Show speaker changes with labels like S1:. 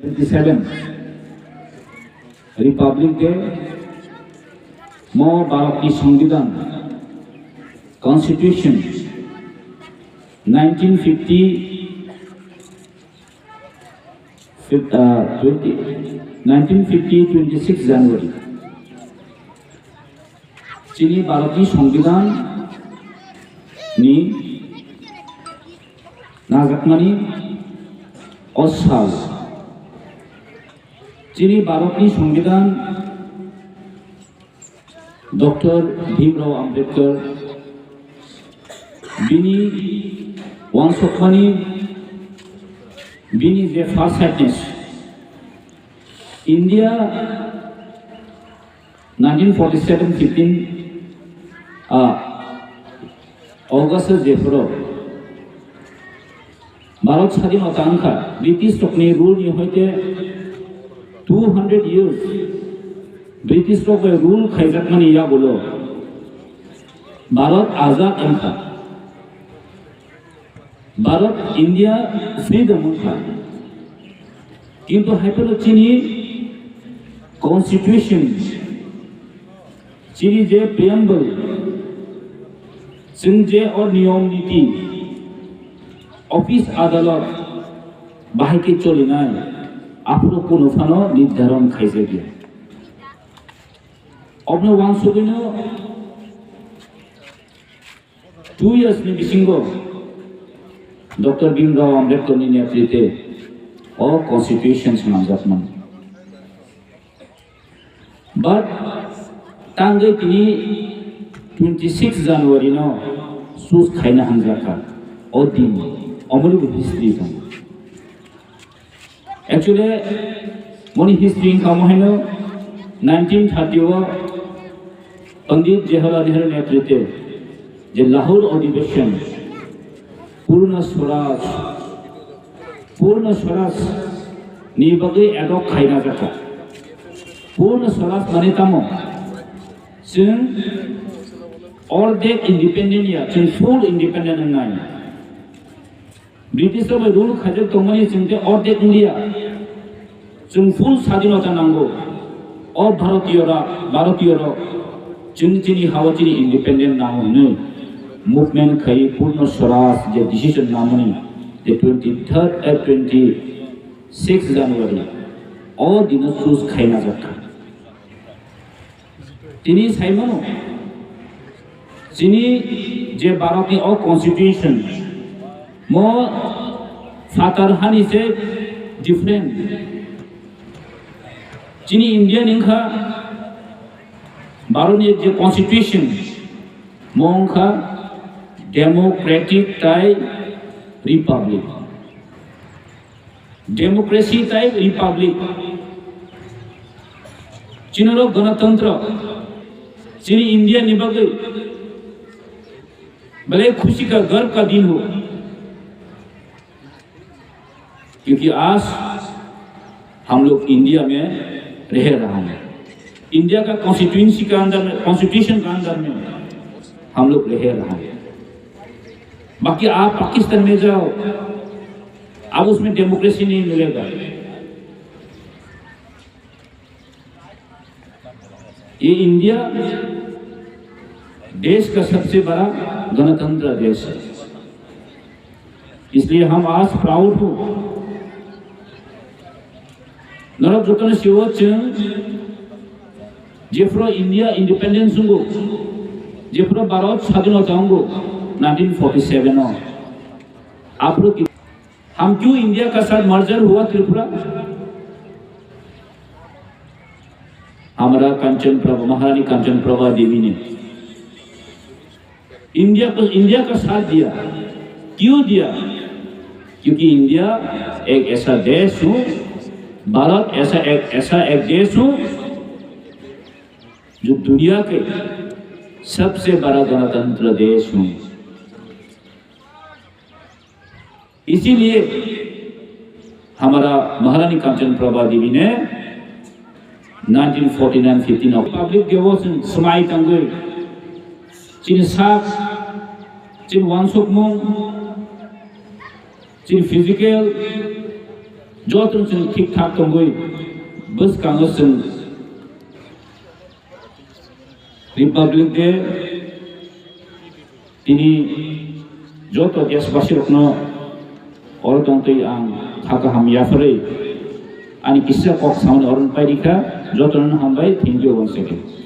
S1: 27 Republic day Bharat की संविधान constitution 1950 जनवरी चीनी भारत की संविधान नि नाजाकनानै असाल चीनी भारत की संविधान डॉक्टर भीमराव आम्बेडकर बिनी वानसखानी बिनी जे फार्स्ट हाइटनेस इंडिया 1947-15 अगस्त जेफोरो भारत स्वाधीनता आंखा ब्रिटिश टकनी रूल नि होते 200 years ब्रिटिश टक रूल खाइजाकमानि या बोलो भारत आजाद आंखा भारत इंडिया फ्रीडम आंखा किंतु हाइपलो चीनी कॉन्स्टिट्यूशन चीनी जे प्रियम्बल जों जे और नियम नीति ऑफिस आदालत बाहायके चलिनाय आपलो कोनो फानो निर्धारण खाइजे गया अपने वांसुगिनो 2 years नि बिसिंगो डॉक्टर भीमराव आम्बेडकर नि नेतृत्वे और कॉन्स्टिट्यूशन नाजाकमोन बट तांगे तिनि 26 जनवरी नो सुस खाइना हांजाखा और दिन अमरु हिस्ट्री दं एक्चुअली मनी हिस्ट्री का महिनो 1930 पंडित जवाहरलाल नेहरू नेतृत्वे जे लाहौर अधिवेशन पूर्ण स्वराज नि बगे एडॉप खाइना जाता पूर्ण स्वराज माने तामो जों ऑर्डेक इंडिपेंडेंट या जों फुल इंडिपेंडेंट नङा ब्रिटिश तो रूल खाजो तमनि जोंते ऑर्डेक इंडिया जों फुल स्वाधीनता नांगौ और भारतीय जोंनि हावाचिनि इंडिपेंडेंट नामनो मूवमेंट खाई पूर्ण स्वराज जे डिसीजन नामनि जे 26 जनवरी और दिन चूज खाइना जाता तिनी साइमनो चीनी जे भारतनि और कॉन्स्टिट्यूशन मो फातर हानि से डिफरेंट चीनी इंडियन इंखा भारतनि जे कॉन्स्टिट्यूशन मोंखा democratic type republic democracy type republic चीनरो गणतंत्र चीनी इंडिया निबगे भले खुशी का गर्व का दिन हो क्योंकि आज हम लोग इंडिया में रह रहा है इंडिया का कॉन्स्टिट्यूशन का अंदर में हम लोग रह रहा है बाकी आप पाकिस्तान में जाओ अब उसमें डेमोक्रेसी नहीं मिलेगा ये इंडिया देश का सबसे बड़ा गणतंत्र देश है इसलिए हम आज प्राउड हो नरक जोतन सिवोचन जेफ्रो इंडिया इंडिपेंडेंस होंगो जेफ्रो भारत स्वाधीनता होंगो 1947 में आप लोग हम क्यों इंडिया का साथ मर्जर हुआ त्रिपुरा हमारा महारानी कंचन प्रभा देवी ने इंडिया का साथ दिया क्यों दिया क्योंकि इंडिया एक ऐसा देश हो भारत ऐसा एक देश हो जो दुनिया के सबसे बड़ा गणतंत्र देश हो इसीलिए हमारा महारानी कंचन प्रभा देवी ने 1949-15 पब्लिक डिवोशन समाई तंगे चीन साक चीन वानसुकमों चीन फिजिकल जतन जों थिक थाक दंगै बसखाङो जों रिपाब्लिक डे दिनै जत देशबासिफोरनो अरदंतै आं थाखा हामयाफोरै आंनि किसा कक साउन्ड अरन पाइरिखा जतन हामबाय थेंक इउ once again